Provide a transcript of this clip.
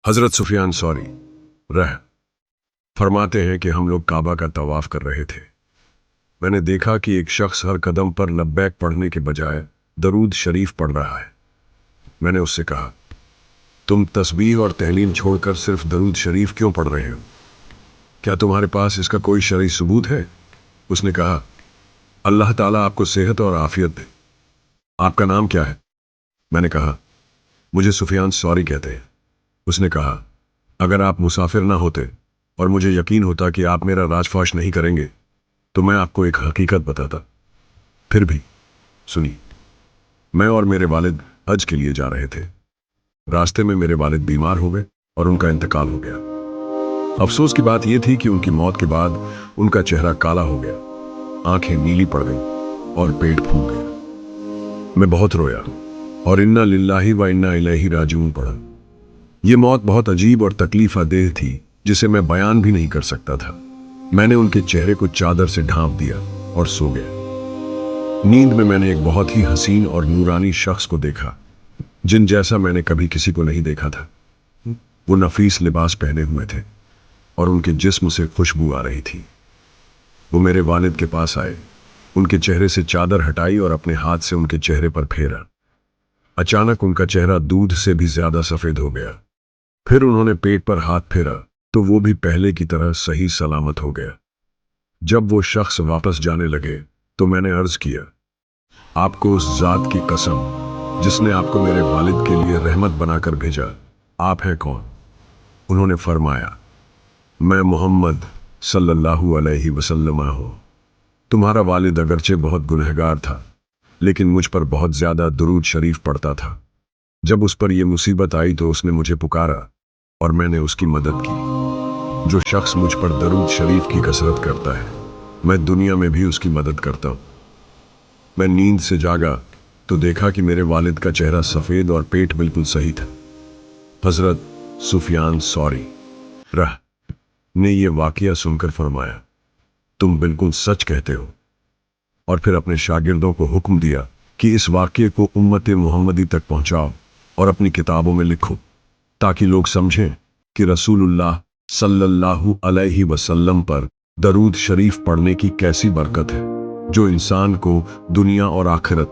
हजरत सुफियान सौरी रह फरमाते हैं कि हम लोग काबा का तवाफ कर रहे थे। मैंने देखा कि एक शख्स हर कदम पर लब्बैक पढ़ने के बजाय दरूद शरीफ पढ़ रहा है। मैंने उससे कहा, तुम तस्बीह और तहलील छोड़कर सिर्फ दरूद शरीफ क्यों पढ़ रहे हो? क्या तुम्हारे पास इसका कोई शरई सबूत है? उसने कहा, अल्लाह ताला आपको सेहत और आफियत दे। आपका नाम क्या है? मैंने कहा, मुझे सुफियान सौरी कहते हैं। उसने कहा, अगर आप मुसाफिर ना होते और मुझे यकीन होता कि आप मेरा राजफाश नहीं करेंगे तो मैं आपको एक हकीकत बताता। फिर भी सुनी। मैं और मेरे वालिद हज के लिए जा रहे थे। रास्ते में मेरे वालिद बीमार हो गए और उनका इंतकाल हो गया। अफसोस की बात यह थी कि उनकी मौत के बाद उनका चेहरा काला हो गया, आंखें नीली पड़ गईं और पेट फूल गया। मैं बहुत रोया और इन्ना लिल्लाहि व इन्ना इलैहि राजिऊन पढ़ा। यह मौत बहुत अजीब और तकलीफा देह थी जिसे मैं बयान भी नहीं कर सकता था। मैंने उनके चेहरे को चादर से ढांप दिया और सो गया। नींद में मैंने एक बहुत ही हसीन और नूरानी शख्स को देखा, जिन जैसा मैंने कभी किसी को नहीं देखा था। वो नफीस लिबास पहने हुए थे और उनके जिस्म से खुशबू आ रही थी। वो मेरे वालिद के पास आए, उनके चेहरे से चादर हटाई और अपने हाथ से उनके चेहरे पर फेरा। अचानक उनका चेहरा दूध से भी ज्यादा सफेद हो गया। फिर उन्होंने पेट पर हाथ फेरा तो वो भी पहले की तरह सही सलामत हो गया। जब वो शख्स वापस जाने लगे तो मैंने अर्ज किया, आपको उस जात की कसम जिसने आपको मेरे वालिद के लिए रहमत बनाकर भेजा, आप हैं कौन? उन्होंने फरमाया, मैं मोहम्मद सल्लल्लाहु अलैहि वसल्लम हूं। तुम्हारा वालिद अगरचे बहुत गुनहगार था, लेकिन मुझ पर बहुत ज्यादा दुरूद शरीफ पढ़ता था। जब उस पर यह मुसीबत आई तो उसने मुझे पुकारा और मैंने उसकी मदद की। जो शख्स मुझ पर दरूद शरीफ की कसरत करता है, मैं दुनिया में भी उसकी मदद करता हूँ। मैं नींद से जागा तो देखा कि मेरे वालिद का चेहरा सफ़ेद और पेट बिल्कुल सही था। हजरत सुफियान सौरी रह ने यह वाकया सुनकर फरमाया, तुम बिल्कुल सच कहते हो। और फिर अपने शागिर्दों को हुक्म दिया कि इस वाकये को उम्मत मुहम्मदी तक पहुंचाओ और अपनी किताबों में लिखो, ताकि लोग समझें कि रसूलुल्लाह सल्लल्लाहु अलैहि वसल्लम पर दरूद शरीफ पढ़ने की कैसी बरकत है, जो इंसान को दुनिया और आखिरत